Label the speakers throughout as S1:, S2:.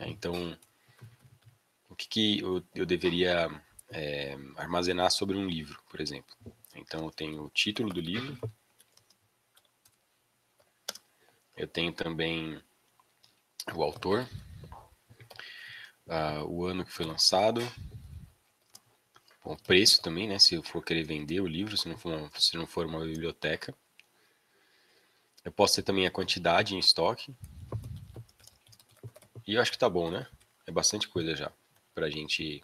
S1: Então, o que eu deveria armazenar sobre um livro, por exemplo? Então, eu tenho o título do livro, eu tenho também o autor, o ano que foi lançado, o preço também, né? Se eu for querer vender o livro, se não for uma biblioteca. Eu posso ter também a quantidade em estoque. E eu acho que tá bom, né? É bastante coisa já pra gente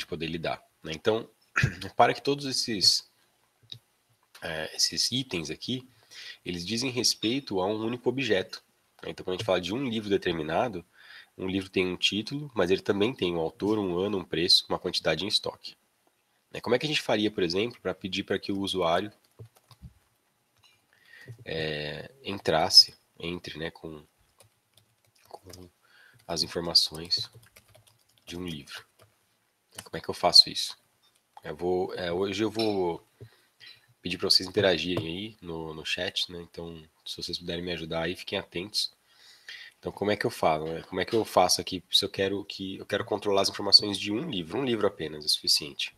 S1: poder lidar, né? Então, para que todos esses itens aqui, eles dizem respeito a um único objeto. Então, quando a gente fala de um livro determinado, um livro tem um título, mas ele também tem um autor, um ano, um preço, uma quantidade em estoque. Como é que a gente faria, por exemplo, para pedir para que o usuário entre, né, com as informações de um livro? Como é que eu faço isso? Hoje eu vou pedir para vocês interagirem aí no chat, né? Então, se vocês puderem me ajudar aí, fiquem atentos. Então, como é que eu falo, né? Como é que eu faço aqui se eu quero controlar as informações de um livro apenas é suficiente?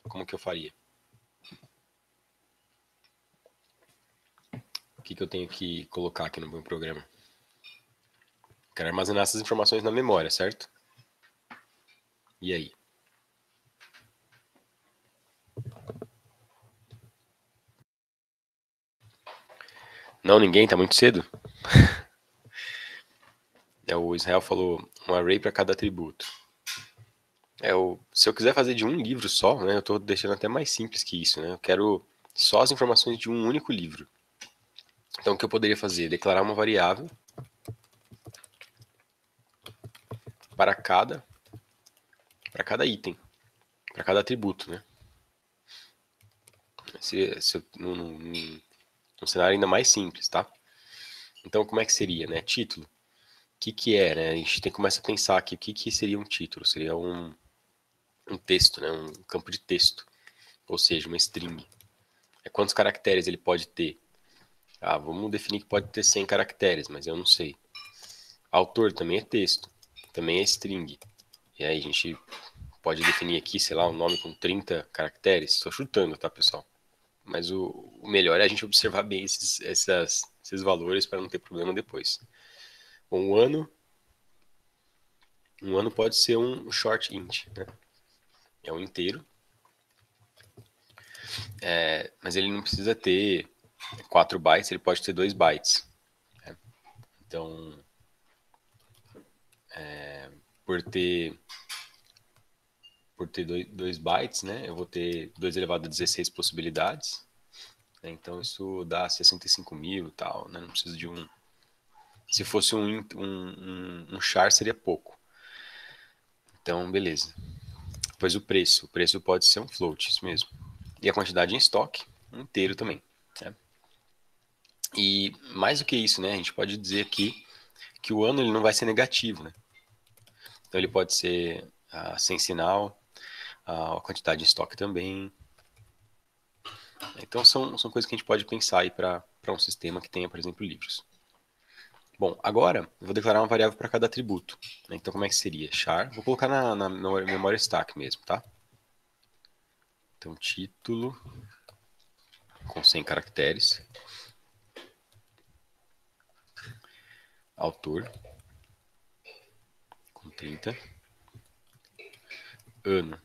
S1: Como que eu faria? O que eu tenho que colocar aqui no meu programa? Quero armazenar essas informações na memória, certo? E aí? Não, ninguém, tá muito cedo? O Israel falou um array para cada atributo. Se eu quiser fazer de um livro só, né, eu estou deixando até mais simples que isso, né? Eu quero só as informações de um único livro. Então, o que eu poderia fazer? Declarar uma variável para cada item, para cada atributo, né? Num cenário ainda mais simples, tá? Então, como é que seria, né? Título. O que é, né? A gente começa a pensar aqui, o que seria um título? Seria um texto, né? Um campo de texto, ou seja, uma string. Quantos caracteres ele pode ter? Vamos definir que pode ter 100 caracteres, mas eu não sei. Autor também é texto, também é string. E aí a gente pode definir aqui, sei lá, um nome com 30 caracteres. Estou chutando, tá, pessoal? Mas o melhor é a gente observar bem esses valores para não ter problema depois. Bom, um ano pode ser um short int, né? É um inteiro, mas ele não precisa ter 4 bytes, ele pode ter 2 bytes. Né? Então, por ter 2 bytes, né, eu vou ter 2 elevado a 16 possibilidades. Né? Então, isso dá 65 mil e tal. Né? Não preciso de um... Se fosse um char, seria pouco. Então, beleza. Depois o preço. O preço pode ser um float, isso mesmo. E a quantidade em estoque, inteiro também. Né? E mais do que isso, né, a gente pode dizer aqui que o ano ele não vai ser negativo. Né? Então, ele pode ser sem sinal, a quantidade em estoque também. Então, são coisas que a gente pode pensar aí para um sistema que tenha, por exemplo, livros. Bom, agora eu vou declarar uma variável para cada atributo. Então, como é que seria? Char, vou colocar na memória stack mesmo, tá? Então, título com 100 caracteres. Autor com 30. Ano.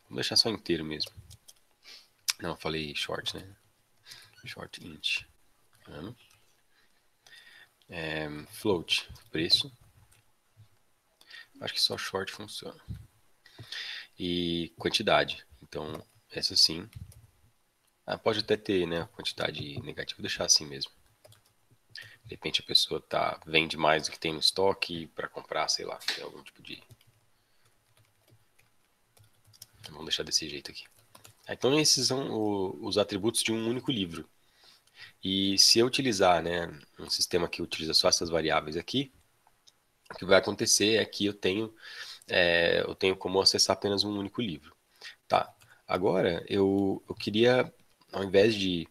S1: Vamos deixar só inteiro mesmo. Não, eu falei short, né? Short int. Ano. Float, preço. Acho que só short funciona. E quantidade. Então, essa sim. Pode até ter, né? Quantidade negativa, vou deixar assim mesmo. De repente a pessoa vende mais do que tem no estoque para comprar, sei lá, tem algum tipo de... Vamos deixar desse jeito aqui. Então esses são os atributos de um único livro. E se eu utilizar, né, um sistema que utiliza só essas variáveis aqui, o que vai acontecer é que eu tenho como acessar apenas um único livro. Tá. Agora eu queria, ao invés de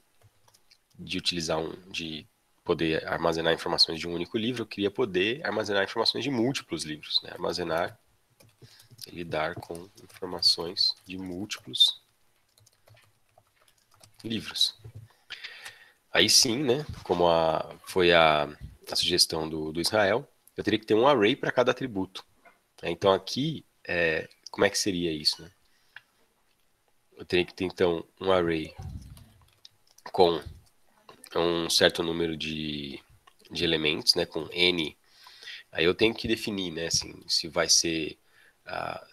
S1: utilizar de poder armazenar informações de um único livro, eu queria poder armazenar informações de múltiplos livros, né? Armazenar e lidar com informações de múltiplos livros. Aí sim, né, como foi a sugestão do Israel, eu teria que ter um array para cada atributo. Então aqui, como é que seria isso, né? Eu teria que ter, então, um array com um certo número de elementos, né, com n. Aí eu tenho que definir, né, assim, se vai ser,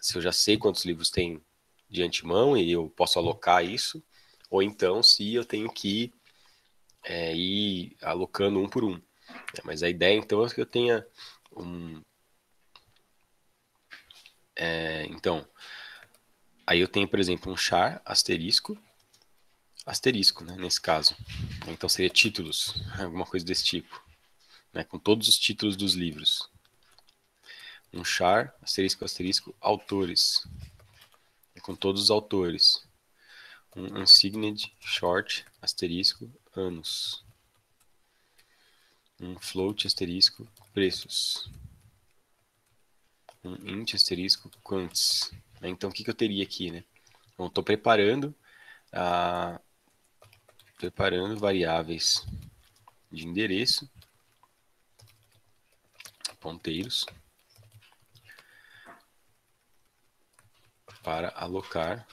S1: se eu já sei quantos livros tem de antemão e eu posso alocar isso, ou então se eu tenho que ir alocando um por um. Mas a ideia, então, é que eu tenha então, aí eu tenho, por exemplo, um char asterisco, né, nesse caso. Então seria títulos, alguma coisa desse tipo, né, com todos os títulos dos livros. Um char asterisco asterisco autores, com todos os autores. Um unsigned short asterisco anos. Um float asterisco preços. Um int asterisco quants. Então o que eu teria aqui, né? Então, estou preparando variáveis de endereço, ponteiros, para alocar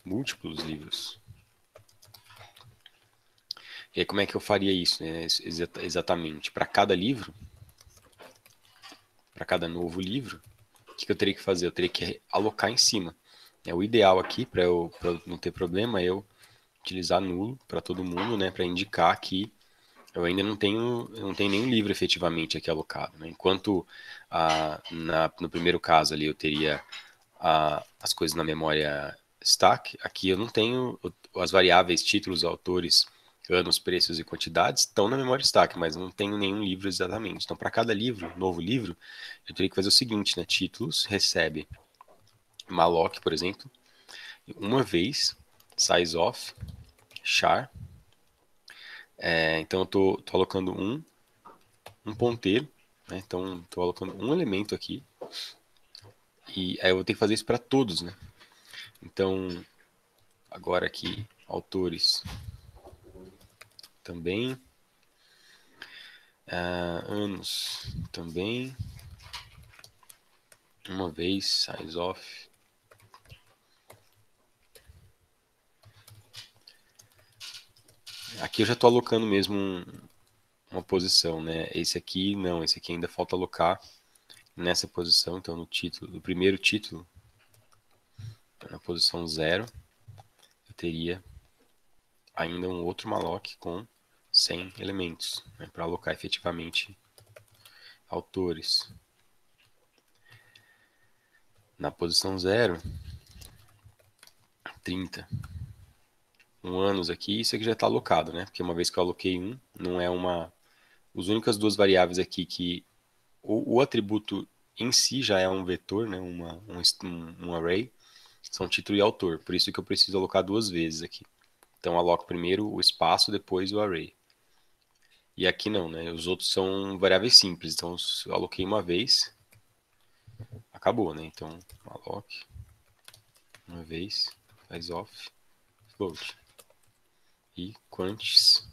S1: múltiplos livros. E aí como é que eu faria isso, né? Exatamente? Para cada livro, para cada novo livro, o que eu teria que fazer? Eu teria que alocar em cima. O ideal aqui, para eu não ter problema, é eu utilizar nulo para todo mundo, né? Para indicar que eu ainda não tenho nenhum livro efetivamente aqui alocado, né? Enquanto no primeiro caso ali eu teria as coisas na memória stack, aqui eu não tenho as variáveis, títulos, autores, anos, preços e quantidades estão na memória stack, mas não tenho nenhum livro exatamente. Então, para cada livro, novo livro, eu teria que fazer o seguinte, né? Títulos recebe malloc, por exemplo, uma vez, size of, char. Então, eu tô alocando um ponteiro, né? Então, estou alocando um elemento aqui. E aí eu vou ter que fazer isso para todos, né? Então, agora aqui, autores também. Anos também. Uma vez, size of. Aqui eu já estou alocando mesmo uma posição, né? Esse aqui não, esse aqui ainda falta alocar nessa posição. Então, no título, no primeiro título, na posição 0, eu teria ainda um outro malloc com 100 elementos, né, para alocar efetivamente autores. Na posição 0, 30. Anos aqui, isso aqui já está alocado, né? Porque uma vez que eu aloquei não é uma... As únicas duas variáveis aqui que o atributo em si já é um vetor, né? Um array, são título e autor. Por isso que eu preciso alocar duas vezes aqui. Então, eu aloco primeiro o espaço, depois o array. E aqui não, né? Os outros são variáveis simples. Então, se eu aloquei uma vez, acabou, né? Então, alloc, uma vez, faz off, float. E quantis,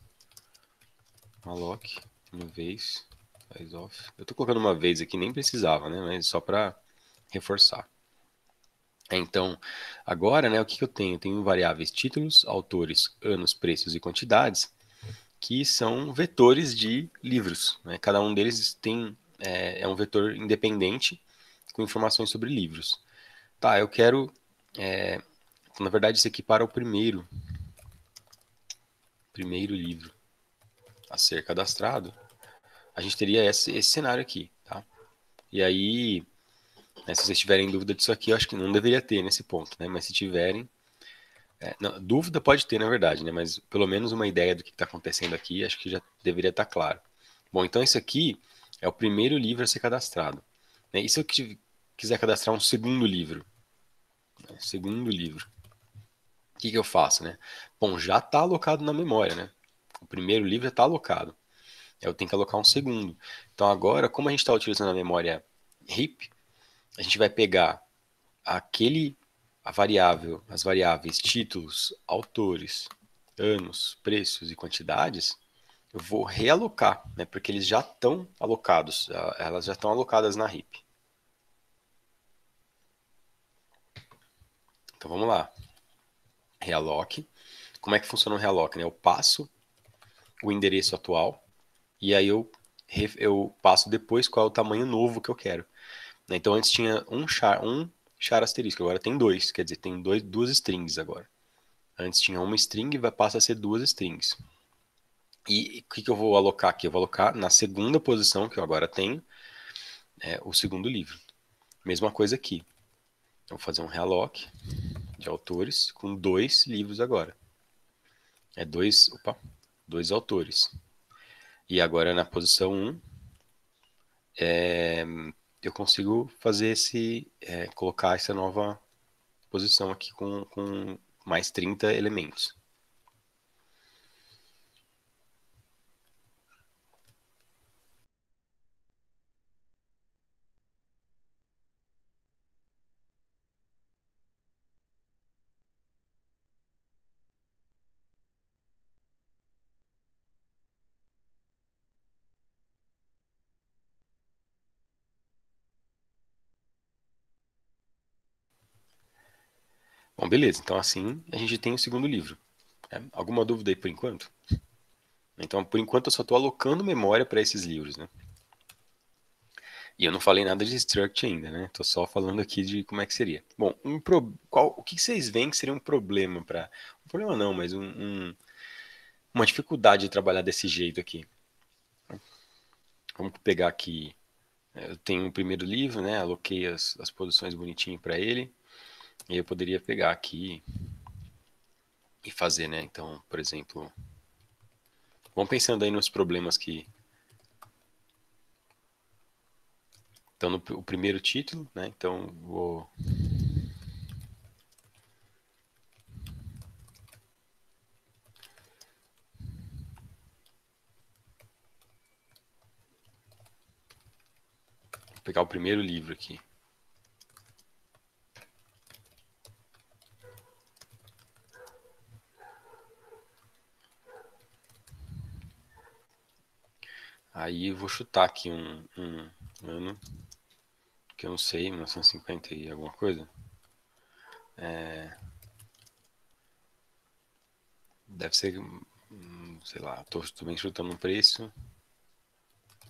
S1: alloc, uma vez, faz off. Eu tô colocando uma vez aqui, nem precisava, né? Mas só para reforçar. Então, agora, né, o que eu tenho? Eu tenho variáveis títulos, autores, anos, preços e quantidades, que são vetores de livros, né? Cada um deles é um vetor independente com informações sobre livros. Tá, eu quero, na verdade, isso aqui para o primeiro livro a ser cadastrado, a gente teria esse cenário aqui, tá? E aí, né, se vocês tiverem dúvida disso aqui, eu acho que não deveria ter nesse ponto, né? Mas se tiverem, não, dúvida pode ter, na verdade, né? Mas pelo menos uma ideia do que está acontecendo aqui, acho que já deveria estar claro. Bom, então esse aqui é o primeiro livro a ser cadastrado, né? E se eu quiser cadastrar um segundo livro? Né? Segundo livro. O que eu faço, né? Bom, já está alocado na memória, né? O primeiro livro já está alocado. Eu tenho que alocar um segundo. Então agora, como a gente está utilizando a memória heap, a gente vai pegar aquele a variável, as variáveis títulos, autores, anos, preços e quantidades, eu vou realocar, né, porque eles já estão alocados, elas já estão alocadas na heap. Então vamos lá. Realoc. Como é que funciona o realoc? Né? Eu passo o endereço atual e aí eu passo depois qual é o tamanho novo que eu quero. Né? Então antes tinha um char asterisco, agora tem dois, quer dizer, tem duas strings agora. Antes tinha uma string e passa a ser duas strings. E o que eu vou alocar aqui? Eu vou alocar na segunda posição que eu agora tenho, o segundo livro. Mesma coisa aqui. Eu vou fazer um realoc de autores com dois livros agora. Dois autores. E agora na posição 1, eu consigo fazer colocar essa nova posição aqui com mais 30 elementos. Bom, beleza. Então assim a gente tem o segundo livro. Né? Alguma dúvida aí por enquanto? Então, por enquanto, eu só estou alocando memória para esses livros, né? E eu não falei nada de struct ainda, né? Tô só falando aqui de como é que seria. Bom, o que vocês veem que seria um problema para... Um problema não, mas uma dificuldade de trabalhar desse jeito aqui. Vamos pegar aqui... Eu tenho o primeiro livro, né? Aloquei as posições bonitinho para ele. E eu poderia pegar aqui e fazer, né? Então, por exemplo... Vamos pensando aí nos problemas que estão no o primeiro título, né? Então, vou... pegar o primeiro livro aqui. Aí vou chutar aqui um ano que eu não sei, 1950 e alguma coisa. Deve ser, sei lá, tô também chutando um preço.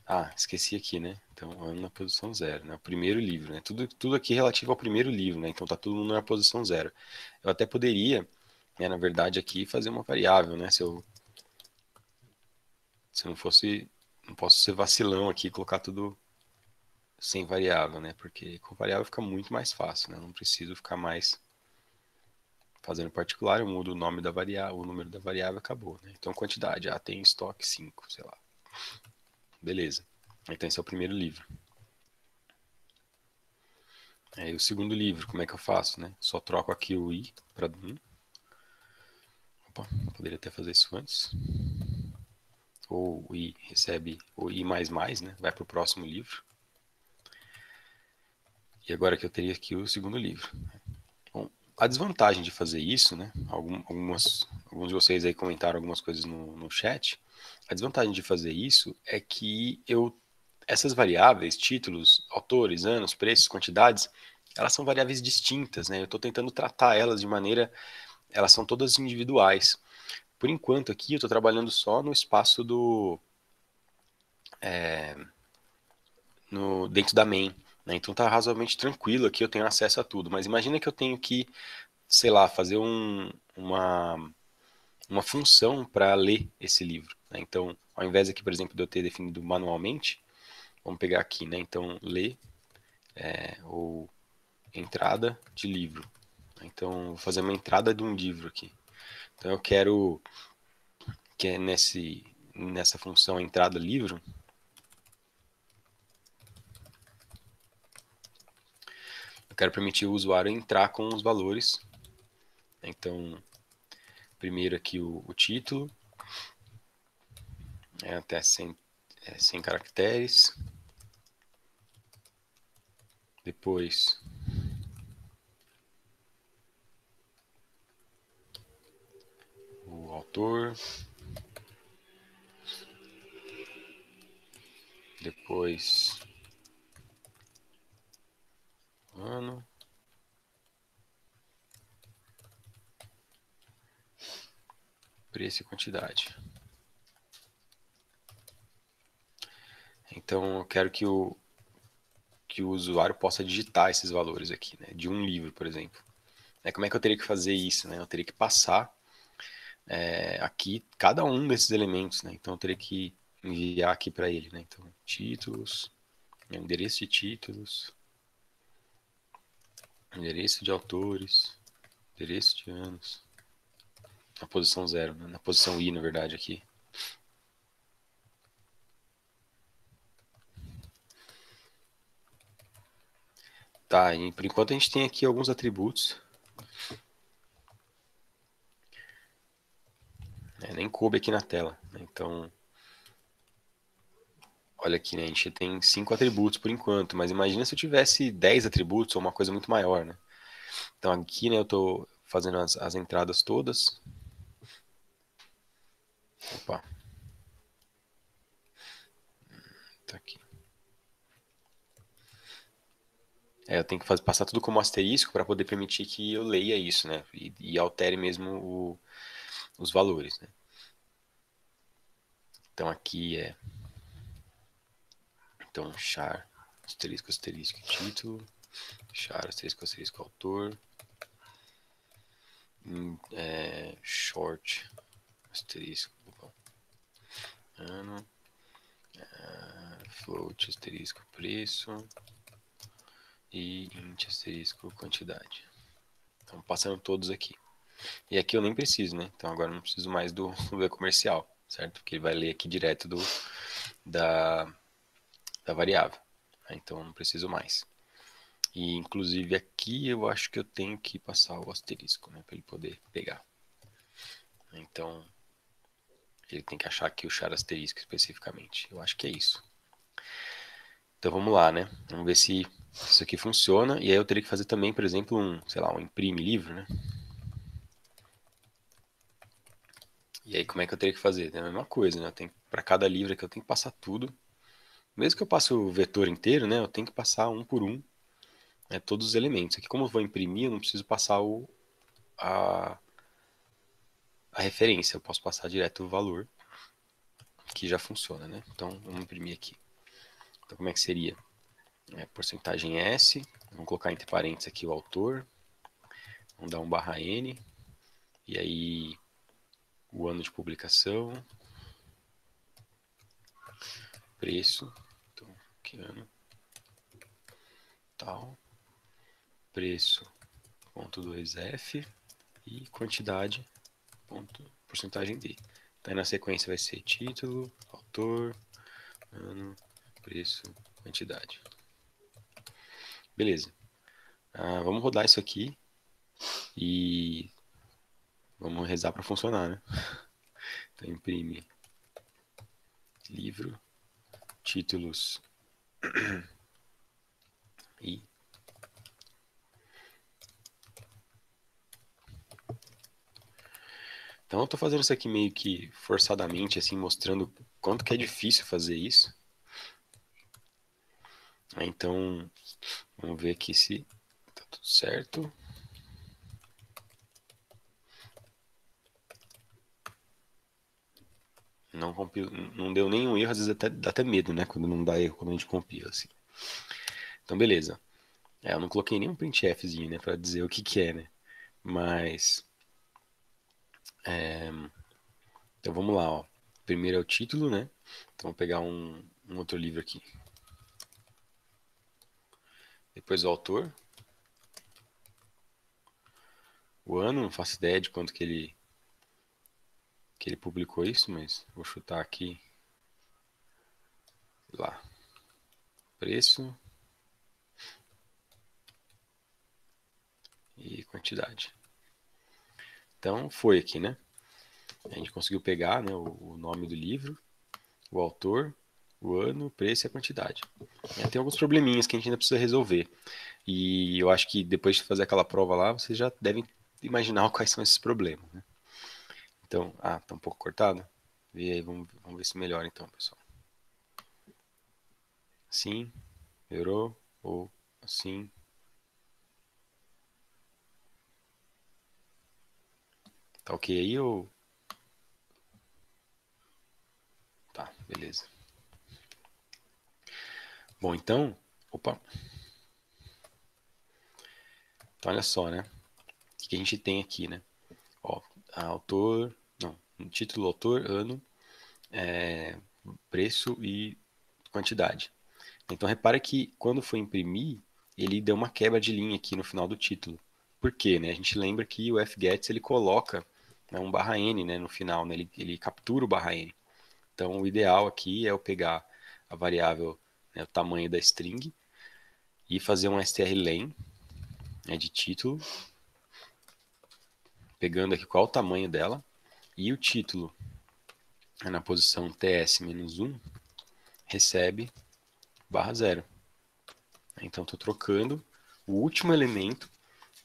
S1: Ah, esqueci aqui, né? Então, ano na posição zero, né? O primeiro livro, né? Tudo aqui relativo ao primeiro livro, né? Então tá todo mundo na posição zero. Eu até poderia, né, na verdade, aqui fazer uma variável, né? Se eu não posso ser vacilão aqui e colocar tudo sem variável, né? Porque com variável fica muito mais fácil, né? Eu não preciso ficar mais fazendo particular, eu mudo o nome da variável, o número da variável acabou, né? Então, quantidade, tem estoque 5, sei lá. Beleza. Então, esse é o primeiro livro. Aí, o segundo livro, como é que eu faço, né? Só troco aqui o i para 1. Opa, poderia até fazer isso antes. Ou o i recebe o i mais, né? Vai para o próximo livro. E agora que eu teria aqui o segundo livro. Bom, a desvantagem de fazer isso, né? Alguns de vocês aí comentaram algumas coisas no chat. A desvantagem de fazer isso é que essas variáveis, títulos, autores, anos, preços, quantidades, elas são variáveis distintas, né? Eu estou tentando tratar elas de maneira, elas são todas individuais. Por enquanto aqui eu estou trabalhando só no espaço dentro da main, né? Então tá razoavelmente tranquilo aqui, eu tenho acesso a tudo. Mas imagina que eu tenho que, sei lá, fazer uma função para ler esse livro, né? Então, ao invés aqui, por exemplo, de eu ter definido manualmente, vamos pegar aqui, né? Então, ler ou entrada de livro. Então, vou fazer uma entrada de um livro aqui. Então, eu quero que é nessa função entrada livro, eu quero permitir o usuário entrar com os valores. Então, primeiro aqui o título, até 100 caracteres. Depois o autor. Depois ano. Preço e quantidade. Então eu quero que o usuário possa digitar esses valores aqui, né? De um livro, por exemplo. Como é que eu teria que fazer isso, né? Eu teria que passar aqui cada um desses elementos, né? Então eu teria que enviar aqui para ele, né? Então, títulos, endereço de títulos, endereço de autores, endereço de anos, na posição 0, né? Na posição I, na verdade, aqui. Tá, e por enquanto a gente tem aqui alguns atributos. Nem coube aqui na tela, né? Então, olha aqui, né? A gente tem 5 atributos por enquanto, mas imagina se eu tivesse 10 atributos ou uma coisa muito maior, né? Então aqui, né, eu estou fazendo as entradas todas. Opa, tá aqui. Eu tenho que passar tudo como asterisco para poder permitir que eu leia isso, né? E altere mesmo os valores, né? Então aqui então char asterisco asterisco título, char asterisco asterisco autor, short asterisco ano, float asterisco preço e int asterisco quantidade. Então passando todos aqui. E aqui eu nem preciso, né? Então agora eu não preciso mais do e-comercial, certo? Porque ele vai ler aqui direto da, da variável. Então eu não preciso mais. E inclusive aqui eu acho que eu tenho que passar o asterisco, né? Para ele poder pegar. Então ele tem que achar aqui o char asterisco especificamente. Eu acho que é isso. Então vamos lá, né? Vamos ver se isso aqui funciona. E aí eu teria que fazer também, por exemplo, sei lá, um imprime livro, né? E aí como é que eu teria que fazer? É a mesma coisa, né? Para cada livro aqui eu tenho que passar tudo. Mesmo que eu passe o vetor inteiro, né? Eu tenho que passar um por um, né, todos os elementos. Aqui como eu vou imprimir, eu não preciso passar a, a referência. Eu posso passar direto o valor, que já funciona, né? Então vamos imprimir aqui. Então como é que seria? Porcentagem S, vamos colocar entre parênteses aqui o autor, vamos dar um barra N, e aí o ano de publicação, preço, então que ano, tal, preço, ponto 2F e quantidade, ponto, porcentagem D. Então na sequência vai ser título, autor, ano, preço, quantidade. Beleza. Vamos rodar isso aqui e vamos rezar para funcionar, né? Então imprime livro, títulos e então eu tô fazendo isso aqui meio que forçadamente, assim, mostrando quanto que é difícil fazer isso. Então, vamos ver aqui se tá tudo certo. Não, não deu nenhum erro, às vezes até dá até medo, né? Quando não dá erro, quando a gente compila, assim. Então, beleza. Eu não coloquei nenhum printfzinho, né? Pra dizer o que que é, né? Mas, então vamos lá, ó. Primeiro é o título, né? Então, vou pegar um outro livro aqui. Depois o autor. O ano, não faço ideia de quanto que ele publicou isso, mas vou chutar aqui lá. Preço e quantidade. Então foi aqui, né? A gente conseguiu pegar, né, o nome do livro, o autor, o ano, o preço e a quantidade. Tem alguns probleminhas que a gente ainda precisa resolver. E eu acho que depois de fazer aquela prova lá, vocês já devem imaginar quais são esses problemas, né? Então, tá um pouco cortado? Vê aí, vamos ver se melhora então, pessoal. Assim, melhorou, ou assim. Tá ok aí ou... Tá, beleza. Bom, então... Opa. Então, olha só, né? O que a gente tem aqui, né? Ó, autor... Não, título, autor, ano, preço e quantidade. Então, repara que quando for imprimir, ele deu uma quebra de linha aqui no final do título. Por quê, né? A gente lembra que o fgets ele coloca, né, um barra n, né, no final, né? Ele captura o barra n. Então, o ideal aqui é eu pegar a variável, né, o tamanho da string e fazer um strlen, né, de título, pegando aqui qual é o tamanho dela, e o título, né, na posição ts-1, recebe barra 0. Então, estou trocando o último elemento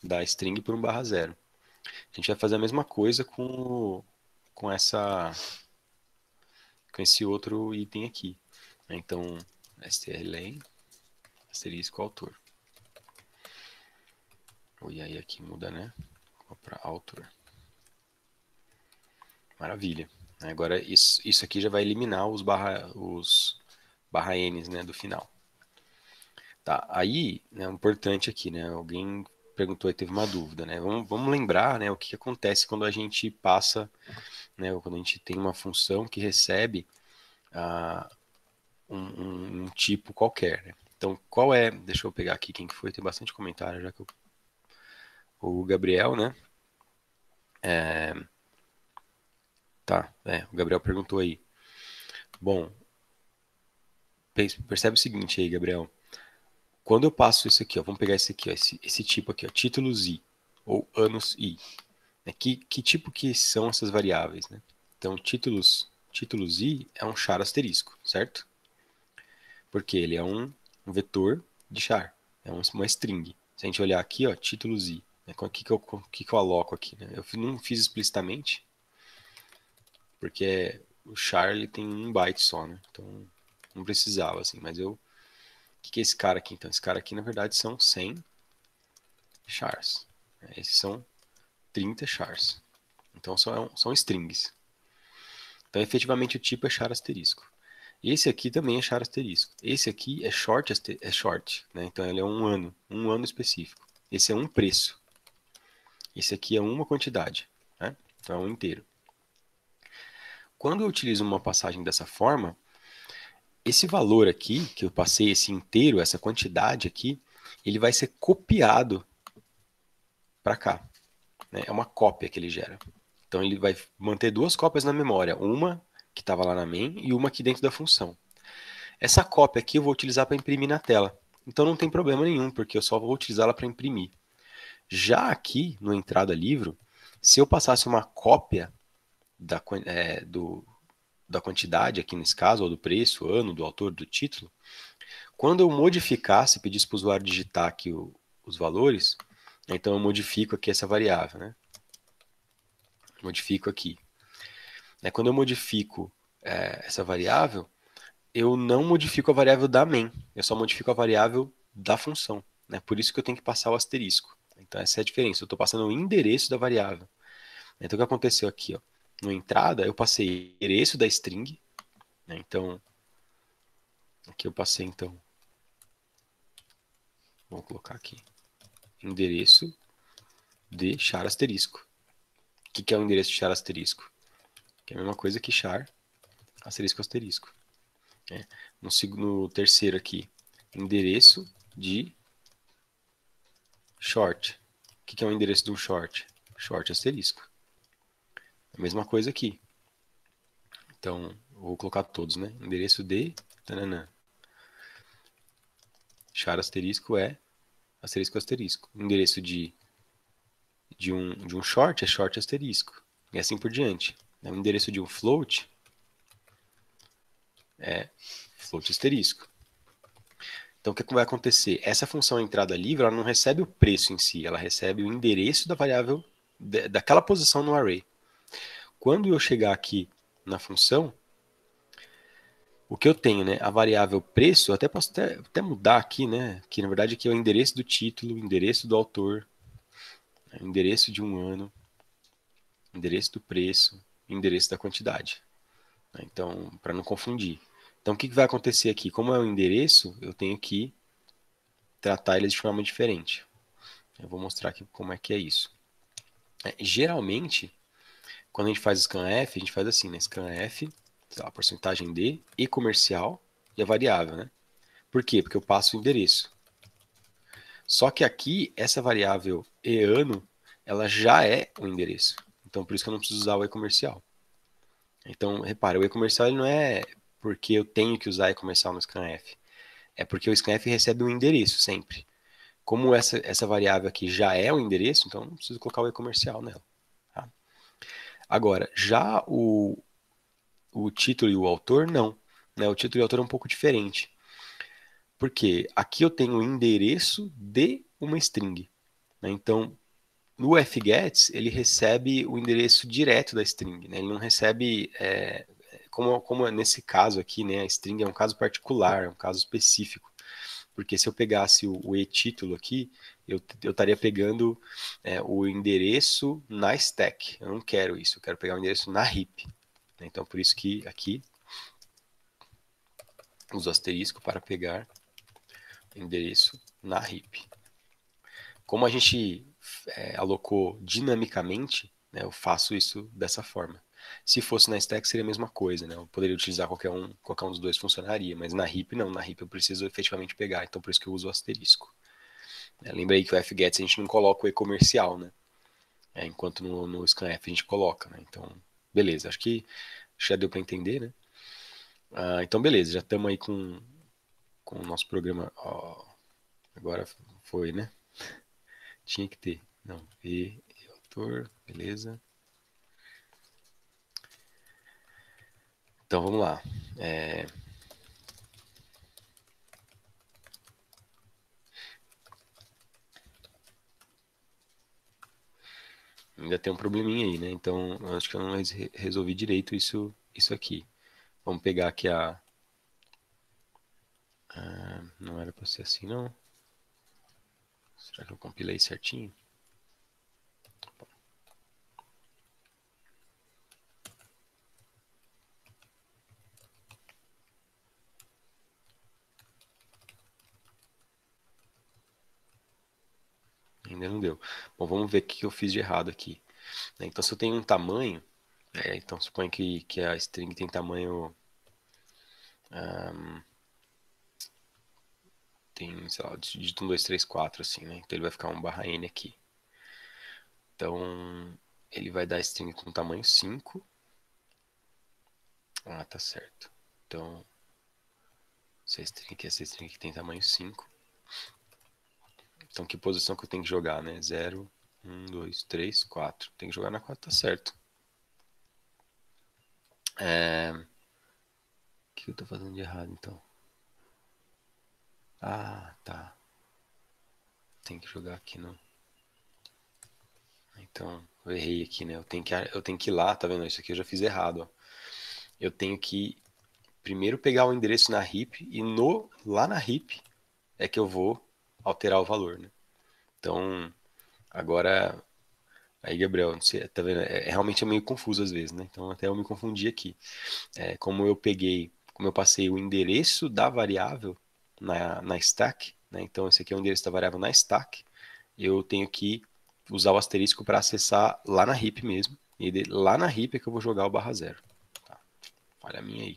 S1: da string por um barra 0. A gente vai fazer a mesma coisa com esse outro item aqui. Então, strlen, asterisco, autor. E aí aqui muda, né? Para autor. Maravilha. Agora, isso aqui já vai eliminar os barra n's, né, do final. Tá, aí, né, importante aqui, né? Alguém perguntou e teve uma dúvida, né? Vamos lembrar, né, o que acontece quando a gente passa, né, quando a gente tem uma função que recebe um tipo qualquer, né? Então, qual é... Deixa eu pegar aqui quem que foi, tem bastante comentário já que o Gabriel, né? Tá, o Gabriel perguntou aí. Bom, percebe o seguinte aí, Gabriel. Quando eu passo isso aqui, ó, vamos pegar esse aqui, ó, esse tipo aqui, ó, títulos i, ou anos i. Né? Que tipo que são essas variáveis, né? Então, títulos i é um char asterisco, certo? Porque ele é um vetor de char, é uma string. Se a gente olhar aqui, ó, títulos i, né? O que eu aloco aqui, né? Eu não fiz explicitamente, porque o char ele tem 1 byte só, né? Então, não precisava, assim, mas eu... O que é esse cara aqui, então? Esse cara aqui, na verdade, são 100 chars. Esses são 30 chars. Então, são strings. Então, efetivamente, o tipo é char asterisco. Esse aqui também é char asterisco. Esse aqui é short, né? Então ele é um ano específico. Esse é um preço. Esse aqui é uma quantidade, né? Então é um inteiro. Quando eu utilizo uma passagem dessa forma, esse valor aqui, que eu passei esse inteiro, essa quantidade aqui, ele vai ser copiado para cá, né? É uma cópia que ele gera. Então ele vai manter 2 cópias na memória, uma que estava lá na main e uma aqui dentro da função. Essa cópia aqui eu vou utilizar para imprimir na tela. Então não tem problema nenhum, porque eu só vou utilizá-la para imprimir. Já aqui, no entrada livro, se eu passasse uma cópia da quantidade, aqui nesse caso, ou do preço, ano, do autor, do título, quando eu modificasse, pedisse para o usuário digitar aqui os valores, então eu modifico aqui essa variável, né? Modifico aqui. Quando eu modifico essa variável, eu não modifico a variável da main, eu só modifico a variável da função. Né? Por isso que eu tenho que passar o asterisco. Então essa é a diferença, eu estou passando o endereço da variável. Então o que aconteceu aqui? Ó? No entrada eu passei o endereço da string, né? Então aqui eu passei então, vou colocar aqui, endereço de char asterisco. O que é o endereço de char asterisco? Que é a mesma coisa que char asterisco asterisco. Né? No terceiro aqui, endereço de short. O que é o endereço de um short? Short asterisco. A mesma coisa aqui. Então, vou colocar todos, né? Endereço de... Tananã. Char asterisco é asterisco asterisco. Endereço de um short é short asterisco. E assim por diante. O endereço de um float é float asterisco. Então, o que vai acontecer? Essa função entrada livre, ela não recebe o preço em si, ela recebe o endereço da variável, daquela posição no array. Quando eu chegar aqui na função, o que eu tenho, né? A variável preço, eu até posso até mudar aqui, né? Que na verdade aqui é o endereço do título, o endereço do autor, o endereço de um ano, o endereço do preço, o endereço da quantidade. Então, para não confundir. Então, o que vai acontecer aqui? Como é o endereço, eu tenho que tratar eles de forma diferente. Eu vou mostrar aqui como é que é isso. Geralmente, quando a gente faz scanf, a gente faz assim, né? Scanf, sei lá, porcentagem de e comercial e a variável, né? Por quê? Porque eu passo o endereço. Só que aqui, essa variável e ano, ela já é o endereço. Então, por isso que eu não preciso usar o e-comercial. Então, repara, o e-comercial ele não é porque eu tenho que usar e-comercial no scanf. É porque o scanf recebe um endereço sempre. Como essa variável aqui já é o endereço, então não preciso colocar o e-comercial nela. Tá? Agora, já o título e o autor, não. Né? O título e o autor é um pouco diferente. Porque aqui eu tenho o endereço de uma string. Né? Então, no fgets, ele recebe o endereço direto da string. Né? Ele não recebe, como nesse caso aqui, né? A string é um caso particular, é um caso específico. Porque se eu pegasse o e-título aqui, eu estaria pegando o endereço na stack. Eu não quero isso, eu quero pegar o endereço na heap. Então, por isso que aqui uso asterisco para pegar o endereço na heap. Como a gente alocou dinamicamente, né, eu faço isso dessa forma. Se fosse na stack seria a mesma coisa, né? Eu poderia utilizar qualquer um dos dois funcionaria, mas na heap não, na heap eu preciso efetivamente pegar, então por isso que eu uso o asterisco. Lembrei que o fgets a gente não coloca o e-comercial, né? Enquanto no scanf a gente coloca, né? Então, beleza, acho que já deu para entender, né? Então, beleza, já estamos aí com o nosso programa. Agora foi, né? Tinha que ter. Não, e autor, beleza. Então, vamos lá. Ainda tem um probleminha aí, né? Então, eu acho que eu não resolvi direito isso aqui. Vamos pegar aqui não era para ser assim, não. Será que eu compilei certinho? Ainda não deu. Bom, vamos ver o que eu fiz de errado aqui. Então, se eu tenho um tamanho, então suponha que a string tem tamanho, tem, sei lá, digito 1, 2, 3, 4, assim, né? Então ele vai ficar um barra n aqui. Então, ele vai dar string com tamanho 5. Tá certo. Então, essa string aqui tem tamanho 5. Então, que posição que eu tenho que jogar, né? 0, 1, 2, 3, 4. Tem que jogar na 4, tá certo. O que eu tô fazendo de errado, então? Tá. Tem que jogar aqui no... Então, eu errei aqui, né? Eu tenho que ir lá, tá vendo? Isso aqui eu já fiz errado, ó. Eu tenho que primeiro pegar o endereço na heap e lá na heap é que eu vou alterar o valor, né? Então, agora, aí, Gabriel, não sei, tá vendo? Realmente é meio confuso às vezes, né? Então, até eu me confundi aqui. Como eu passei o endereço da variável na stack, né? Então, esse aqui é o endereço da variável na stack, eu tenho que usar o asterisco para acessar lá na heap mesmo. E lá na heap é que eu vou jogar o barra zero. Tá? Falha minha aí.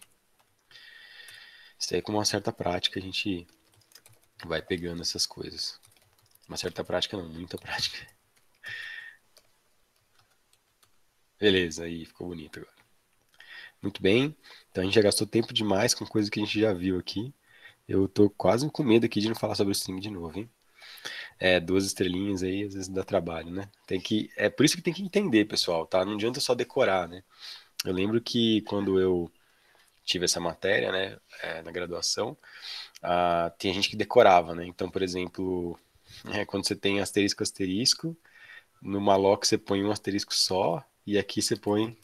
S1: Isso aí com uma certa prática a gente vai pegando essas coisas. Uma certa prática não, muita prática. Beleza, aí ficou bonito agora. Muito bem. Então a gente já gastou tempo demais com coisa que a gente já viu aqui. Eu tô quase com medo aqui de não falar sobre o stream de novo, hein? 2 estrelinhas aí, às vezes dá trabalho, né? É por isso que tem que entender, pessoal, tá? Não adianta só decorar, né? Eu lembro que quando eu tive essa matéria, né, na graduação, tem gente que decorava, né? Então, por exemplo, quando você tem asterisco, asterisco, no malloc você põe um asterisco só, e aqui você põe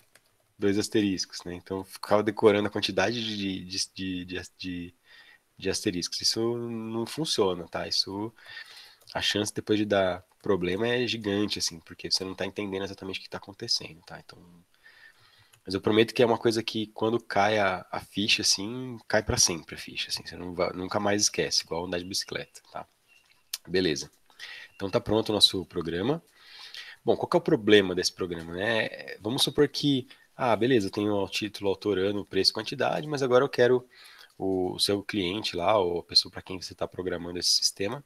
S1: dois asteriscos, né? Então, ficava decorando a quantidade de asteriscos. Isso não funciona, tá? A chance depois de dar problema é gigante, assim, porque você não está entendendo exatamente o que está acontecendo, tá? Então, mas eu prometo que é uma coisa que quando cai a ficha, assim, cai para sempre a ficha, assim, você nunca mais esquece, igual andar de bicicleta, tá? Beleza. Então tá pronto o nosso programa. Bom, qual que é o problema desse programa, né? Vamos supor que, beleza, eu tenho o título, autor, ano, preço, quantidade, mas agora eu quero o seu cliente lá, ou a pessoa para quem você está programando esse sistema,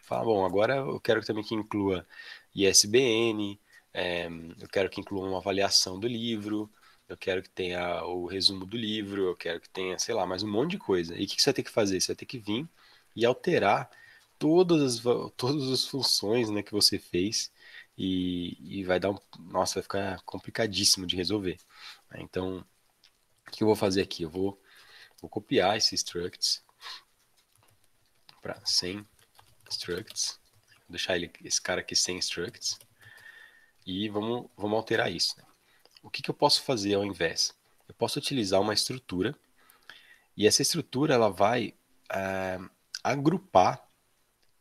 S1: fala, bom, agora eu quero também que inclua ISBN, eu quero que inclua uma avaliação do livro, eu quero que tenha o resumo do livro, eu quero que tenha, sei lá, mais um monte de coisa. E o que você vai ter que fazer? Você vai ter que vir e alterar todas as funções, né, que você fez e vai dar nossa, vai ficar complicadíssimo de resolver. Então, o que eu vou fazer aqui? Vou copiar esses structs para 100 structs, vou deixar esse cara aqui sem structs e vamos alterar isso, né? O que eu posso fazer ao invés? Eu posso utilizar uma estrutura e essa estrutura ela vai agrupar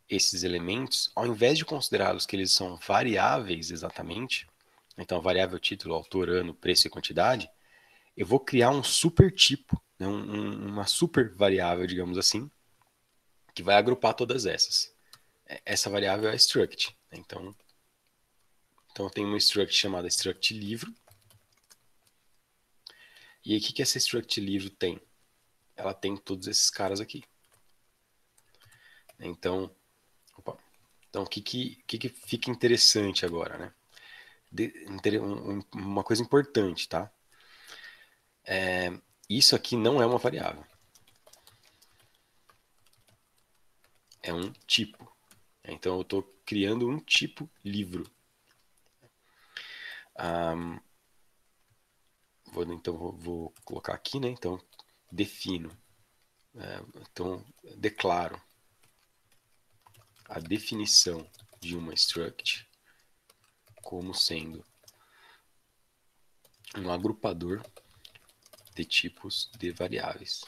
S1: esses elementos, ao invés de considerá-los que eles são variáveis exatamente, então variável título, autor, ano, preço e quantidade, eu vou criar um super tipo, né, uma super variável, digamos assim, que vai agrupar todas essas. Essa variável é a struct. Né? Então eu tenho uma struct chamada struct livro. E aí o que essa struct livro tem? Ela tem todos esses caras aqui. Então, o que fica interessante agora, né? Uma coisa importante, tá? Isso aqui não é uma variável. É um tipo. Então eu estou criando um tipo livro. Vou colocar aqui, né? Então, defino. Então, declaro a definição de uma struct como sendo um agrupador de tipos de variáveis.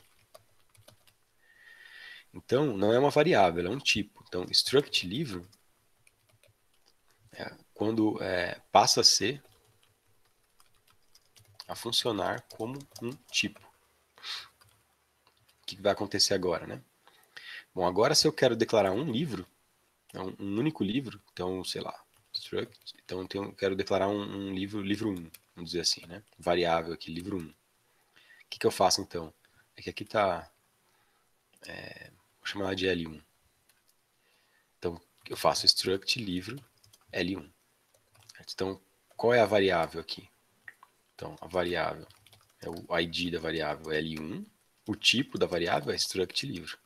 S1: Então, não é uma variável, é um tipo. Então, struct livro, quando passa a funcionar como um tipo. O que vai acontecer agora, né? Bom, agora se eu quero declarar um livro, um único livro, então, sei lá, struct, então eu quero declarar um livro 1, vamos dizer assim, né? Variável aqui, livro 1. O que eu faço então? É que aqui está, vou chamar ela de L1. Então, eu faço struct livro L1. Então, qual é a variável aqui? Então, a variável é o ID da variável L1, o tipo da variável é struct livro.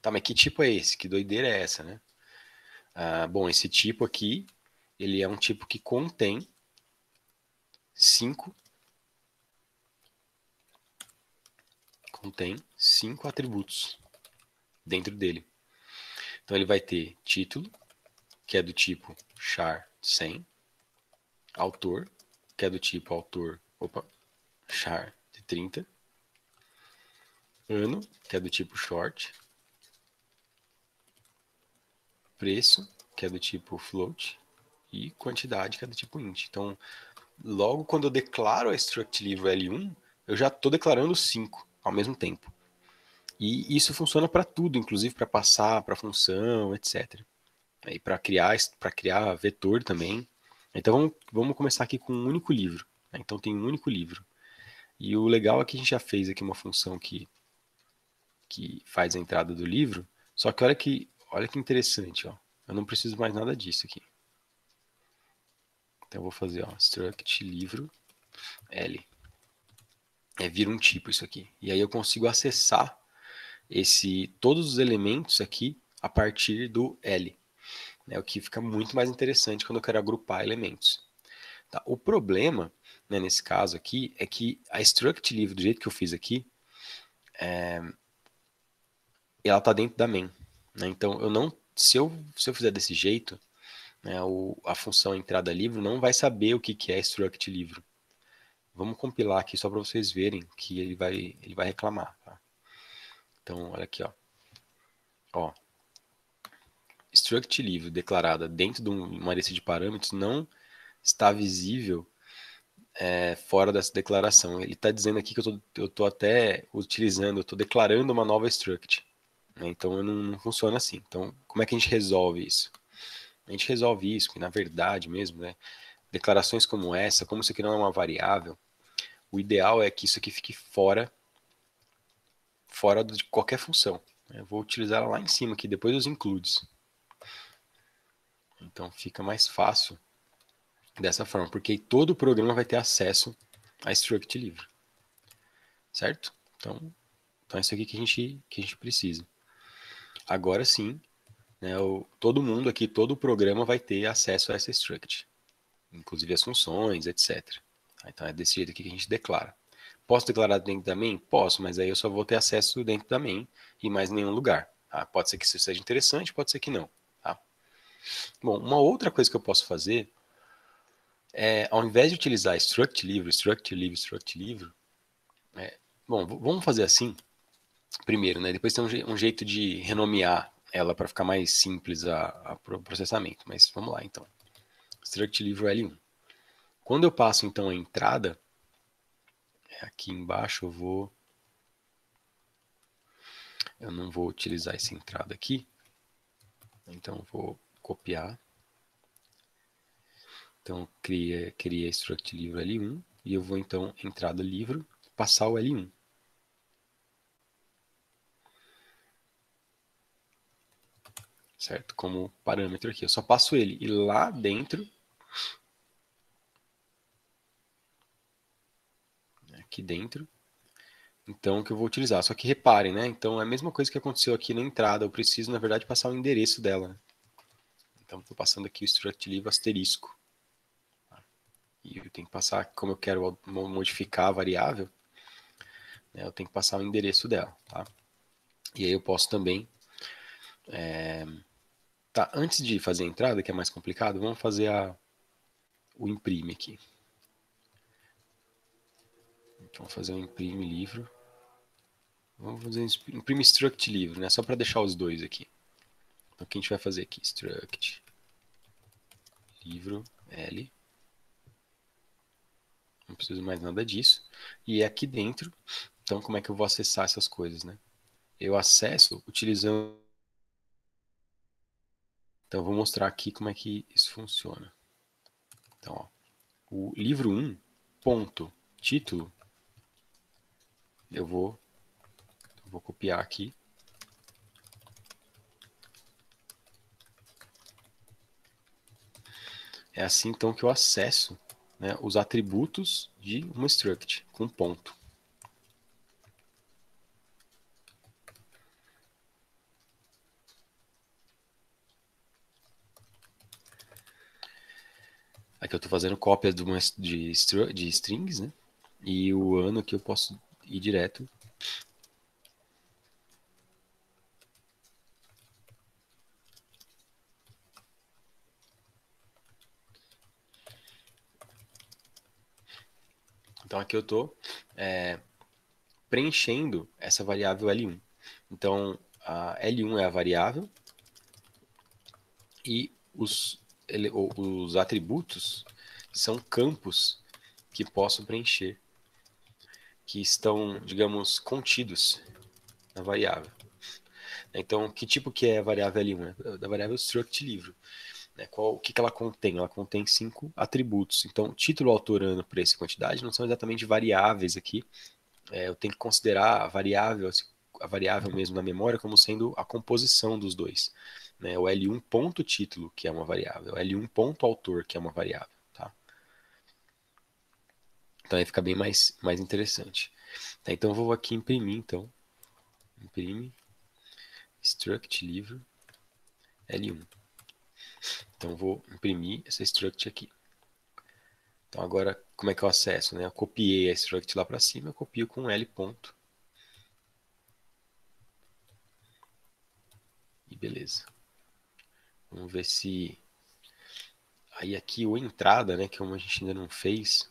S1: Tá, mas que tipo é esse? Que doideira é essa, né? Bom, esse tipo aqui, ele é um tipo que contém 5 atributos dentro dele. Então ele vai ter título, que é do tipo char 100, autor, que é do tipo char de 30, ano, que é do tipo short, preço, que é do tipo float, e quantidade, que é do tipo int. Então, logo quando eu declaro a struct livro L1, eu já estou declarando 5 ao mesmo tempo. E isso funciona para tudo, inclusive para passar, para função, etc. E para criar vetor também. Então vamos começar aqui com um único livro. Então tem um único livro. E o legal é que a gente já fez aqui uma função que faz a entrada do livro. Só que olha que interessante, ó. Eu não preciso mais nada disso aqui. Então eu vou fazer, ó, struct livro L. Vira um tipo isso aqui. E aí eu consigo acessar todos os elementos aqui a partir do L. Né, o que fica muito mais interessante quando eu quero agrupar elementos. Tá? O problema né, nesse caso aqui, é que a struct livre, do jeito que eu fiz aqui, ela está dentro da main. Né? Então, se eu fizer desse jeito, né, a função entrada livro não vai saber o que é struct livro. Vamos compilar aqui só para vocês verem que ele vai reclamar. Tá? Então, olha aqui, ó. Struct livro declarada dentro de uma lista de parâmetros não está visível fora dessa declaração. Ele está dizendo aqui que eu tô até utilizando, eu estou declarando uma nova struct. Né? Então não funciona assim. Então, como é que a gente resolve isso? A gente resolve isso, porque na verdade mesmo, né, declarações como essa, como isso aqui não é uma variável, o ideal é que isso aqui fique fora de qualquer função. Eu vou utilizar ela lá em cima aqui, depois dos includes. Então fica mais fácil dessa forma, porque todo o programa vai ter acesso a struct livre. Certo? Então é isso aqui que a gente precisa. Agora sim, né, todo mundo aqui, todo o programa vai ter acesso a essa struct. Inclusive as funções, etc. Então é desse jeito aqui que a gente declara. Posso declarar dentro da main? Posso, mas aí eu só vou ter acesso dentro da main e mais nenhum lugar. Tá? Pode ser que isso seja interessante, pode ser que não. Tá? Bom, uma outra coisa que eu posso fazer é, ao invés de utilizar struct livre, bom, vamos fazer assim primeiro, né? Depois tem um jeito de renomear ela para ficar mais simples o processamento. Mas vamos lá, então. Struct livre L1. Quando eu passo, então, a entrada, aqui embaixo eu não vou utilizar essa entrada aqui. Então, vou copiar. Então, criei struct livre L1. E eu vou, então, entrada livro, passar o L1. Certo? Como parâmetro aqui. Eu só passo ele. E lá dentro, aqui dentro, então, que eu vou utilizar. Só que reparem, né? Então, é a mesma coisa que aconteceu aqui na entrada. Eu preciso, na verdade, passar o endereço dela. Né? Então, estou passando aqui o struct livre asterisco. E eu tenho que passar, como eu quero modificar a variável, né, eu tenho que passar o endereço dela. Tá? E aí eu posso também... Tá, antes de fazer a entrada, que é mais complicado, vamos fazer o imprime aqui. Então, vamos fazer o imprime livro. Vamos fazer imprime struct livro, né? Só para deixar os dois aqui. Então, o que a gente vai fazer aqui? Struct livro L. Não preciso mais nada disso. E é aqui dentro, então como é que eu vou acessar essas coisas, né? Eu acesso utilizando... Então, eu vou mostrar aqui como é que isso funciona. Então, ó, o livro 1, ponto, título, eu vou copiar aqui. É assim, então, que eu acesso, né, os atributos de uma struct, com ponto. Aqui eu estou fazendo cópia de strings, né? E o ano que eu posso ir direto. Então aqui eu estou preenchendo essa variável L1. Então a L1 é a variável e os atributos são campos que posso preencher, que estão, digamos, contidos na variável. Então, que tipo que é a variável L1? É da variável struct livro. Né? O que ela contém? Ela contém 5 atributos. Então, título, autor, ano, preço e quantidade não são exatamente variáveis aqui. Eu tenho que considerar a variável mesmo na memória como sendo a composição dos dois. Né? O L1 ponto título, que é uma variável. O L1 ponto autor, que é uma variável. Tá? Então aí fica bem mais interessante. Tá, então eu vou aqui imprimir, então. Imprime struct livro L1. Então eu vou imprimir essa struct aqui. Então agora, como é que eu acesso, né? Eu copiei a struct lá para cima, eu copio com L ponto. E beleza. Vamos ver se... Aí aqui o entrada, né? Que como a gente ainda não fez,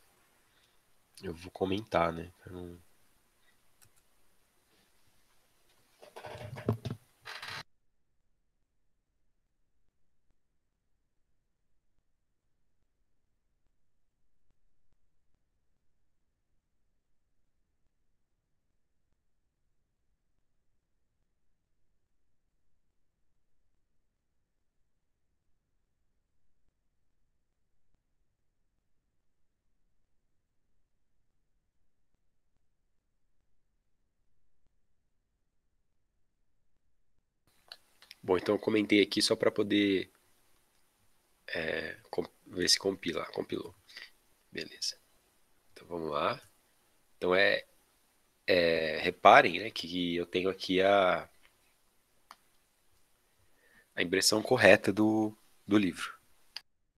S1: eu vou comentar, né? Bom, então eu comentei aqui só para poder ver se compila. Compilou. Beleza. Então vamos lá. Então reparem, né, que eu tenho aqui a impressão correta do livro.